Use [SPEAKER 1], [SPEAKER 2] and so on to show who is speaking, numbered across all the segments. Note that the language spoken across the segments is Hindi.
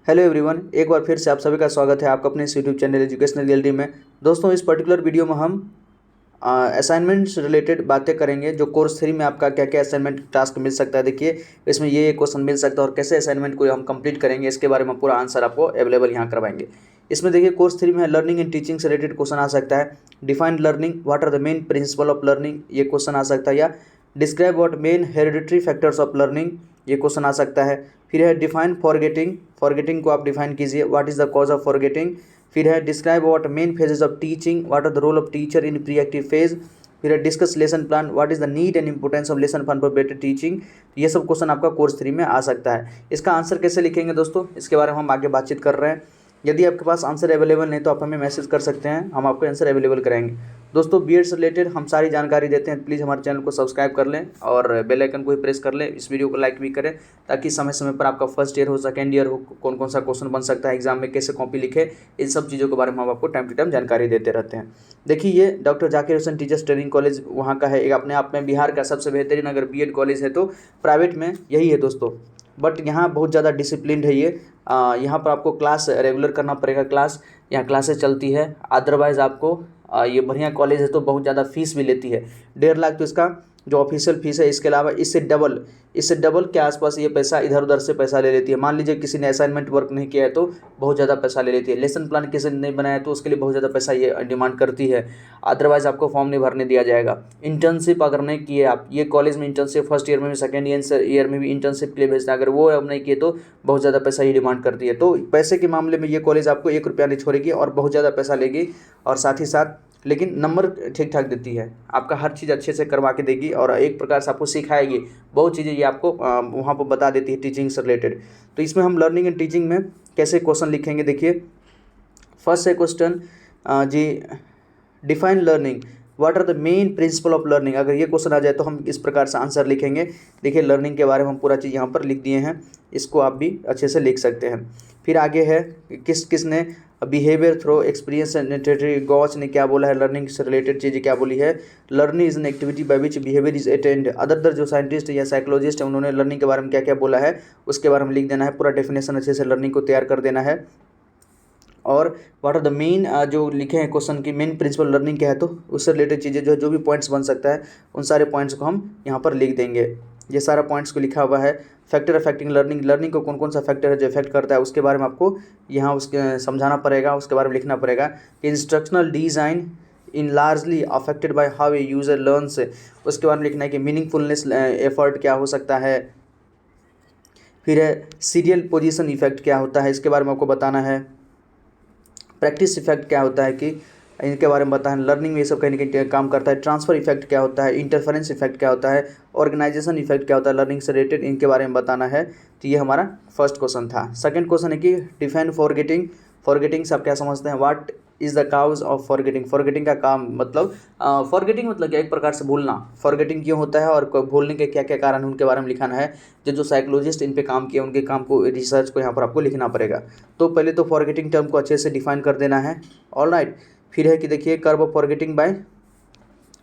[SPEAKER 1] हेलो एवरीवन, एक बार फिर से आप सभी का स्वागत है आपका अपने इस यूट्यूब चैनल एजुकेशनल गैलरी में। दोस्तों, इस पर्टिकुलर वीडियो में हम असाइनमेंट्स रिलेटेड बातें करेंगे। जो कोर्स 3 में आपका क्या क्या असाइनमेंट टास्क मिल सकता है, देखिए इसमें ये क्वेश्चन मिल सकता है और कैसे असाइनमेंट को हम कंप्लीट करेंगे, इसके बारे में पूरा आंसर आपको अवेलेबल यहाँ करवाएंगे। इसमें देखिए कोर्स 3 में लर्निंग एंड टीचिंग से रिलेटेड क्वेश्चन आ सकता है। Define learning, what are the main principle of learning, ये क्वेश्चन आ सकता है। या describe what main hereditary factors of learning, ये क्वेश्चन आ सकता है। फिर है डिफाइन फॉरगेटिंग, फॉरगेटिंग को आप डिफाइन कीजिए, what is the cause of forgetting. फिर है describe what main phases of teaching, what are the role of teacher in pre active phase. फिर है discuss lesson plan, what is the need and importance of lesson plan for better teaching. ये सब क्वेश्चन आपका कोर्स 3 में आ सकता है। इसका आंसर कैसे लिखेंगे दोस्तों, इसके बारे में हम आगे बातचीत कर रहे हैं। यदि आपके पास आंसर अवेलेबल नहीं तो आप हमें मैसेज कर सकते हैं, हम आपको आंसर अवेलेबल कराएंगे। दोस्तों, बीएड से रिलेटेड हम सारी जानकारी देते हैं, प्लीज़ हमारे चैनल को सब्सक्राइब कर लें और बेल आइकन को भी प्रेस कर लें। इस वीडियो को लाइक भी करें ताकि समय समय पर आपका फर्स्ट ईयर हो, सेकेंड ईयर हो, कौन कौन सा क्वेश्चन बन सकता है एग्जाम में, कैसे कॉपी लिखे, इन सब चीज़ों के बारे में हम आपको टाइम टू टाइम जानकारी देते रहते हैं। देखिए, ये doctor Zakir Hussain teachers training college वहाँ का है, एक अपने आप में बिहार का सबसे बेहतरीन अगर बीएड कॉलेज है तो प्राइवेट में यही है दोस्तों। बट यहाँ बहुत ज़्यादा डिसिप्लिन है ये। यहाँ पर आपको क्लास रेगुलर करना पड़ेगा, यहाँ क्लासेस चलती है। अदरवाइज़ आपको ये बढ़िया कॉलेज है तो बहुत ज़्यादा फीस भी लेती है, 1.5 लाख तो इसका जो ऑफिशियल फीस है। इसके अलावा इससे डबल के आसपास ये पैसा इधर उधर से पैसा ले लेती है। मान लीजिए किसी ने असाइनमेंट वर्क नहीं किया है तो बहुत ज़्यादा पैसा ले लेती है। लेसन प्लान किसी ने नहीं बनाया तो उसके लिए बहुत ज़्यादा पैसा ये डिमांड करती है। अदरवाइज़ आपको फॉर्म नहीं भरने दिया जाएगा। इंटर्नशिप अगर नहीं किए आप, ये कॉलेज में इंटर्नशिप फर्स्ट ईयर में भी सेकेंड ईयर में भी इंटर्नशिप के लिए भेजते हैं, अगर वो अब नहीं किए तो बहुत ज़्यादा पैसा ये डिमांड करती है। तो पैसे के मामले में ये कॉलेज आपको 1 रुपया नहीं छोड़ेगी और बहुत ज़्यादा पैसा लेगी, और साथ ही साथ लेकिन नंबर ठीक ठाक देती है, आपका हर चीज़ अच्छे से करवा के देगी और एक प्रकार से आपको सिखाएगी। बहुत चीज़ें ये आपको वहाँ पर बता देती है टीचिंग से रिलेटेड। तो इसमें हम लर्निंग एंड टीचिंग में कैसे क्वेश्चन लिखेंगे, देखिए फर्स्ट है क्वेश्चन जी, define learning, what are the main principle of learning. अगर ये क्वेश्चन आ जाए तो हम इस प्रकार से आंसर लिखेंगे। देखिए लर्निंग के बारे में हम पूरा चीज़ यहाँ पर लिख दिए हैं, इसको आप भी अच्छे से लिख सकते हैं। फिर आगे है किसने बिहेवियर थ्रू एक्सपीरियंस एंड गॉच ने क्या बोला है, लर्निंग से रिलेटेड चीज़ें क्या बोली है। Learning is an activity by which behaviour is attend. Other जो साइंटिस्ट या साइकोलॉजिस्ट है उन्होंने लर्निंग के बारे में क्या क्या बोला है उसके बारे में लिख देना है, पूरा डेफिनेशन अच्छे से लर्निंग को तैयार कर देना है। और व्हाट आर द मेन जो लिखे हैं क्वेश्चन की मेन प्रिंसिपल लर्निंग क्या है, तो उससे रिलेटेड चीज़ें जो भी पॉइंट्स बन सकता है उन सारे पॉइंट्स को हम यहाँ पर लिख देंगे। ये सारा पॉइंट्स को लिखा हुआ है। फैक्टर अफेक्टिंग लर्निंग, लर्निंग को कौन कौन सा फैक्टर है जो इफेक्ट करता है उसके बारे में आपको यहाँ उसके समझाना पड़ेगा, उसके बारे में लिखना पड़ेगा कि instructional design in largely affected by how a user learns, उसके बारे में लिखना है कि मीनिंगफुलनेस एफर्ट क्या हो सकता है। फिर है सीरियल पोजीशन इफेक्ट क्या होता है, इसके बारे में आपको बताना है। प्रैक्टिस इफेक्ट क्या होता है कि इनके बारे में बताएं, लर्निंग में ये सब कहीं ना कहीं काम करता है। ट्रांसफ़र इफेक्ट क्या होता है, इंटरफेरेंस इफेक्ट क्या होता है, ऑर्गेनाइजेशन इफेक्ट क्या होता है, लर्निंग से रिलेटेड इनके बारे में बताना है। तो ये हमारा फर्स्ट क्वेश्चन था। सेकंड क्वेश्चन है कि डिफाइन फॉरगेटिंग, फॉरगेटिंग से आप क्या समझते हैं। What is the cause of forgetting, forgetting का काम मतलब फॉरगेटिंग मतलब क्या, एक प्रकार से भूलना। फॉरगेटिंग क्यों होता है और भूलने के क्या क्या कारण उनके बारे में लिखाना है। जो साइकोलॉजिस्ट इन पे काम किए उनके काम को, रिसर्च को यहाँ पर आपको लिखना पड़ेगा। तो पहले तो फॉरगेटिंग टर्म को अच्छे से डिफाइन कर देना है। ऑलराइट, फिर है कि देखिए कर्व ऑफ फॉरगेटिंग बाय,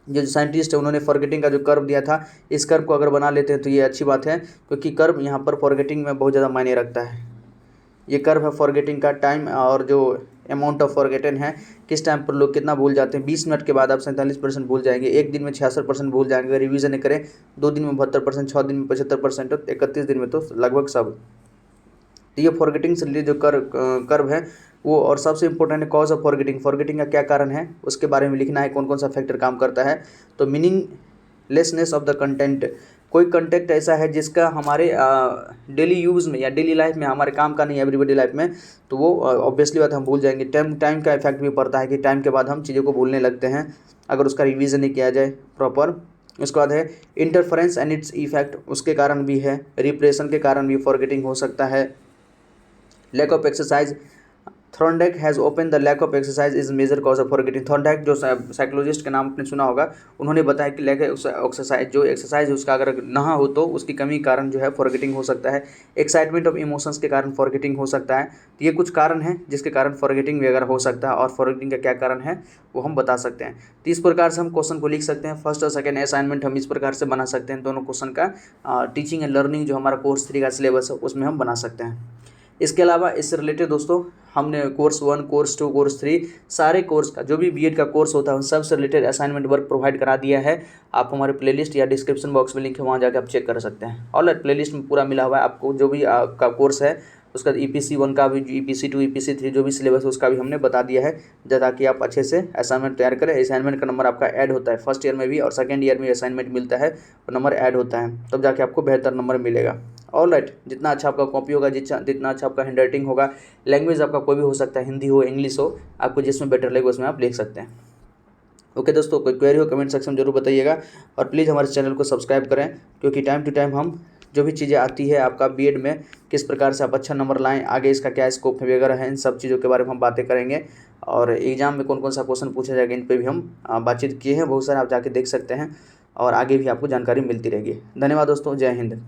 [SPEAKER 1] जो साइंटिस्ट है उन्होंने फॉरगेटिंग का जो कर्व दिया था, इस कर्व को अगर बना लेते हैं तो ये अच्छी बात है, क्योंकि कर्व यहाँ पर फॉरगेटिंग में बहुत ज़्यादा मायने रखता है। ये कर्व है फॉरगेटिंग का टाइम और जो अमाउंट ऑफ फॉरगेटन है, किस टाइम पर लोग कितना भूल जाते हैं। 20 मिनट के बाद आप 47% भूल जाएंगे, एक दिन में 66% भूल जाएंगे, अगर रिवीजन करें 2 दिन में 72%, 6 दिन में 75% और 31 दिन में तो लगभग सब। तो ये फॉरगेटिंग से रिलेटेड जो कर्व है वो, और सबसे इंपॉर्टेंट है कॉज ऑफ फॉरगेटिंग, फॉरगेटिंग का क्या कारण है उसके बारे में लिखना है, कौन कौन सा फैक्टर काम करता है। तो मीनिंगलेसनेस ऑफ द कंटेंट, कोई कंटेंट ऐसा है जिसका हमारे डेली यूज़ में या डेली लाइफ में हमारे काम का नहीं है, एवरीबडी लाइफ में, तो वो ऑब्वियसली बात हम भूल जाएंगे। टाइम का इफेक्ट भी पड़ता है कि टाइम के बाद हम चीज़ों को भूलने लगते हैं अगर उसका रिवीजन नहीं किया जाए प्रॉपर। उसके बाद है इंटरफेरेंस एंड इट्स इफेक्ट, उसके कारण भी है। रिप्रेशन के कारण भी फॉरगेटिंग हो सकता है। Lack of exercise, Thorndike has open the lack of exercise is major cause of forgetting. Thorndike जो साइकोलॉजिस्ट के नाम आपने सुना होगा, उन्होंने बताया कि लैक एक्सरसाइज, जो एक्सरसाइज उसका अगर ना हो तो उसकी कमी के कारण जो है फॉरगेटिंग हो सकता है। एक्साइटमेंट ऑफ इमोशंस के कारण फॉरगेटिंग हो सकता है। तो ये कुछ कारण हैं जिसके कारण फॉरगेटिंग वगैरह हो सकता है, और फॉरगेटिंग का क्या कारण है वो हम बता सकते हैं। तो इस प्रकार से हम क्वेश्चन को लिख सकते हैं। फर्स्ट और सेकंड असाइनमेंट हम इस प्रकार से बना सकते हैं, दोनों क्वेश्चन का टीचिंग एंड लर्निंग जो हमारा कोर्स 3 का सिलेबस है उसमें हम बना सकते हैं। इसके अलावा इससे रिलेटेड दोस्तों हमने कोर्स 1, कोर्स 2, कोर्स 3 सारे कोर्स का जो भी बीएड का कोर्स होता है उन सब से रिलेटेड असाइनमेंट वर्क प्रोवाइड करा दिया है। आप हमारे प्लेलिस्ट या डिस्क्रिप्शन बॉक्स में लिंक है, वहाँ जाकर आप चेक कर सकते हैं। ऑलराइट, प्लेलिस्ट में पूरा मिला हुआ है आपको, जो भी आपका कोर्स है उसका EPC 1 का भी, EPC 2, EPC 3 जो भी सिलेबस है उसका भी हमने बता दिया है, ताकि आप अच्छे से असाइनमेंट तैयार करें। असाइनमेंट का नंबर आपका ऐड होता है, फर्स्ट ईयर में भी और सेकेंड ईयर में असाइनमेंट मिलता है, वो नंबर ऐड होता है, तब जाके आपको बेहतर नंबर मिलेगा। ऑलराइट, जितना अच्छा आपका कॉपी होगा, जितना अच्छा आपका हैंड राइटिंग होगा, लैंग्वेज आपका कोई भी हो सकता है, हिंदी हो, इंग्लिश हो, आपको जिसमें बेटर लगे उसमें आप लिख सकते हैं। ओके दोस्तों, कोई क्वेरी हो कमेंट सेक्शन में जरूर बताइएगा और प्लीज़ हमारे चैनल को सब्सक्राइब करें, क्योंकि टाइम टू टाइम हम जो भी चीज़ें आती है आपका बीएड में किस प्रकार से आप अच्छा नंबर लाएं, आगे इसका क्या स्कोप वगैरह है, इन सब चीज़ों के बारे में हम बातें करेंगे। और एग्जाम में कौन कौन सा क्वेश्चन पूछा जाएगा इन पे भी हम बातचीत किए हैं बहुत सारे, आप जाके देख सकते हैं और आगे भी आपको जानकारी मिलती रहेगी। धन्यवाद दोस्तों, जय हिंद।